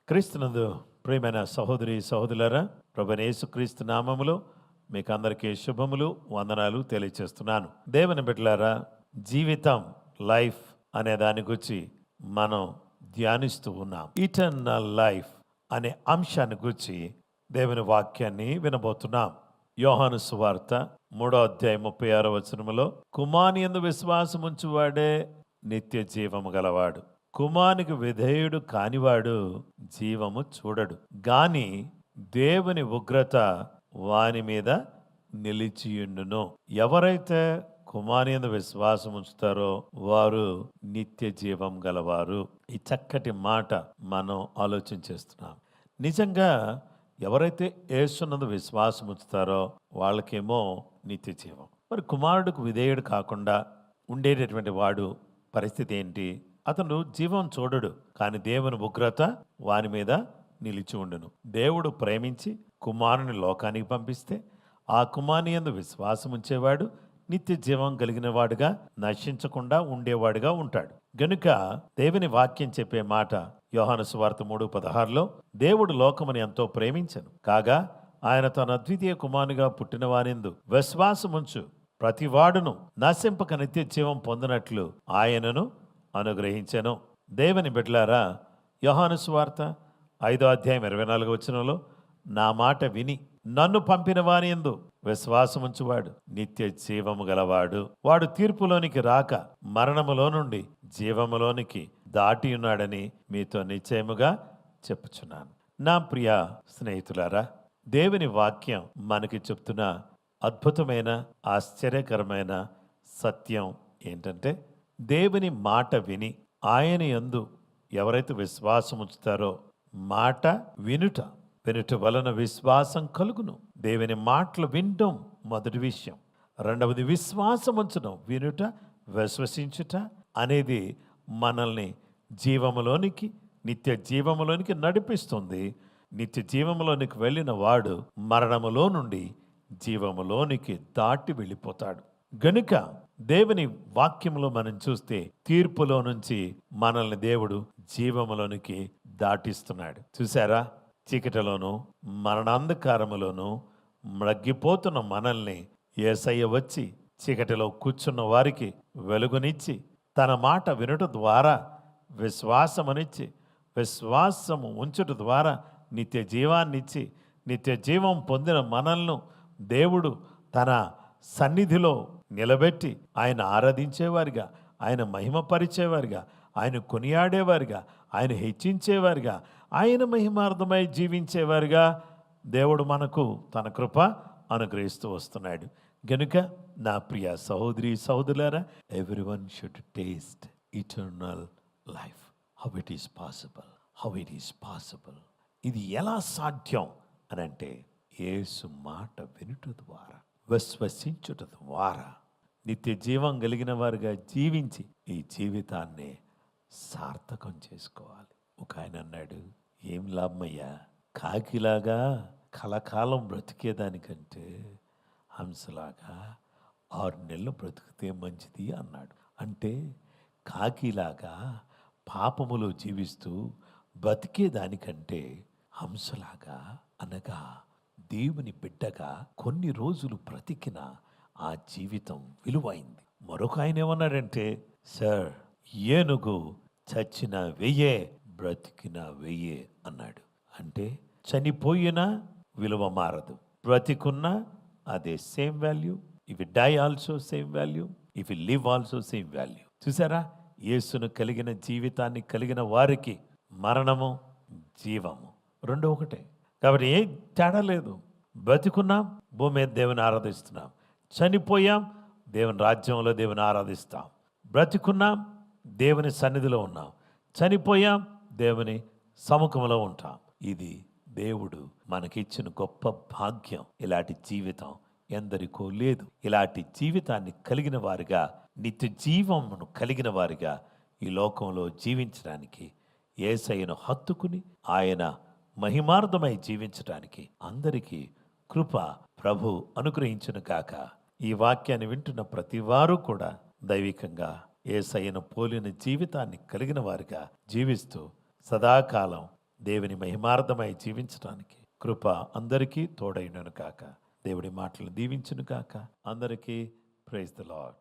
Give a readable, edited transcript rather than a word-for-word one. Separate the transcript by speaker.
Speaker 1: క్రీస్తునందు ప్రియమైన సహోదరి సహోదరులారా, ప్రభువైన యేసుక్రీస్తు నామములో మీకు అందరికీ శుభములు వందనాలు తెలియచేస్తున్నాను. దేవుని బిడ్డలారా, జీవితం లైఫ్ అనే దాని గురించి మనం ధ్యానిస్తూ ఉన్నాం. ఇటర్నల్ లైఫ్ అనే అంశాన్ని గురించి దేవుని వాక్యాన్ని వినబోతున్నాం. యోహాను సువార్త 3:36 కుమారుని యందు విశ్వాసముంచువాడే నిత్య జీవము గలవాడు, కుమారునికి విధేయుడు కానివాడు జీవము చూడడు, గాని దేవుని ఉగ్రత వాని మీద నిలిచియుండును. ఎవరైతే కుమారుని యందు విశ్వాసం ఉంచుతారో వారు నిత్య జీవం గలవారు. ఈ చక్కటి మాట మనం ఆలోచన చేస్తున్నాం. నిజంగా ఎవరైతే యేసునందు విశ్వాసం ఉంచుతారో వాళ్ళకేమో నిత్య జీవం. మరి కుమారుడికి విధేయుడు కాకుండా ఉండేటటువంటి వాడు పరిస్థితి ఏంటి? అతను జీవం చూడడు, కానీ దేవుని ఉగ్రత వాని మీద నిలిచి ఉండును. దేవుడు ప్రేమించి కుమారుని లోకానికి పంపిస్తే ఆ కుమారుని యందు విశ్వాసం ఉంచేవాడు నిత్య జీవం కలిగిన వాడుగా, నశించకుండా ఉండేవాడుగా ఉంటాడు. గనుక దేవుని వాక్యం చెప్పే మాట యోహాను సువార్త 3:16 దేవుడు లోకమును ఎంతో ప్రేమించెను, కాగా ఆయన తన అద్వితీయ కుమారునిగా పుట్టిన వానిందు విశ్వాసముంచు ప్రతివాడును నశింపక నిత్య జీవం పొందినట్లు ఆయనను అనుగ్రహించెను. దేవుని బిడ్డలారా, యోహాను సువార్త 5:24 నా మాట విని నన్ను పంపిన వాని యందు విశ్వాసముంచువాడు నిత్య జీవము గలవాడు, వాడు తీర్పులోనికి రాక మరణములో నుండి జీవములోనికి దాటి ఉన్నాడని మీతో నిశ్చయముగా చెప్పుచున్నాను. నా ప్రియ స్నేహితులారా, దేవుని వాక్యం మనకి చెప్తున్న అద్భుతమైన ఆశ్చర్యకరమైన సత్యం ఏంటంటే, దేవుని మాట విని ఆయన యందు ఎవరైతే విశ్వాసం ఉంచుతారో, మాట వినుట వలన విశ్వాసం కలుగును. దేవుని మాటలు వినడం మొదటి విషయం. రెండవది విశ్వాసం ఉంచడం, వినుట విశ్వసించుట అనేది మనల్ని జీవములోనికి, నిత్య జీవములోనికి నడిపిస్తుంది. నిత్య జీవములోనికి వెళ్ళిన వాడు మరణములో నుండి జీవములోనికి దాటి వెళ్ళిపోతాడు. గనుక దేవుని వాక్యములో మనం చూస్తే తీర్పులో నుంచి మనల్ని దేవుడు జీవములోనికి దాటిస్తున్నాడు. చూసారా? చీకటిలోను మరణాంధకారములోను మ్రగ్గిపోతున్న మనల్ని యేసయ్య వచ్చి చీకటిలో కూర్చున్న వారికి వెలుగునిచ్చి తన మాట వినుట ద్వారా విశ్వాసమునిచ్చి, విశ్వాసము ఉంచుట ద్వారా నిత్య జీవాన్నిచ్చి, నిత్య జీవం పొందిన మనల్ని దేవుడు తన సన్నిధిలో నిలబెట్టి ఆయన ఆరాధించేవారిగా, ఆయన మహిమపరిచేవారిగా, ఆయన కొనియాడేవారిగా, ఆయన హెచ్చించేవారిగా, ఆయన మహిమార్థమై జీవించేవారిగా దేవుడు మనకు తన కృప అనుగ్రహిస్తూ వస్తున్నాడు. గనుక నా ప్రియ సహోదరి సహోదరులారా, everyone should taste eternal life. How it is possible, how it is possible. ఇది ఎలా సాధ్యం అని అంటే, యేసు మాట వినుట ద్వారా, విశ్వసించుట ద్వారా నిత్య జీవం కలిగిన వారుగా జీవించి ఈ జీవితాన్ని సార్థకం చేసుకోవాలి. ఒక ఆయన అన్నాడు, ఏం లాభమయ్యా, కాకిలాగా కలకాలం బ్రతికేదానికంటే హంసలాగా 6 నెలలు బ్రతికితే మంచిది అన్నాడు. అంటే కాకిలాగా పాపములో జీవిస్తూ బతికేదానికంటే హంసలాగా, అనగా దేవుని బిడ్డగా కొన్ని రోజులు బ్రతికిన ఆ జీవితం విలువైంది. మరొక ఆయన ఏమన్నాడంటే, సార్, ఏనుగు చచ్చిన వెయ్యే, బ్రతికిన వెయ్యే అన్నాడు. అంటే చనిపోయినా విలువ మారదు, బ్రతికున్నా అదే same value. If you die also same value, if you live also same value. చూసారా? యేసును కలిగిన జీవితాన్ని కలిగిన వారికి మరణము, జీవము రెండు ఒకటే. కాబట్టి ఏం తేడా లేదు. బ్రతికున్నాం, భూమి మీద దేవుని ఆరాధిస్తున్నాం. చనిపోయాం, దేవుని రాజ్యంలో దేవుని ఆరాధిస్తాం. బ్రతికున్నాం, దేవుని సన్నిధిలో ఉన్నాం. చనిపోయాం, దేవుని సముఖంలో ఉంటాం. ఇది దేవుడు మనకిచ్చిన గొప్ప భాగ్యం. ఇలాంటి జీవితం ఎందరికో లేదు. ఇలాంటి జీవితాన్ని కలిగిన వారిగా, నిత్య జీవమును కలిగిన వారిగా ఈ లోకంలో జీవించడానికి, యేసయ్యను హత్తుకుని ఆయన మహిమార్థమై జీవించడానికి అందరికీ కృప ప్రభు అనుగ్రహించును కాక. ఈ వాక్యాన్ని వింటున్న ప్రతి వారు కూడా దైవికంగా యేసయ్యను పోలిన జీవితాన్ని కలిగిన వారిగా జీవిస్తూ సదాకాలం దేవుని మహిమార్థమై జీవించడానికి కృప అందరికీ తోడైనను కాక. దేవుడి మాటలు దీవించును కాక. అందరికీ ప్రైజ్ ది లార్డ్.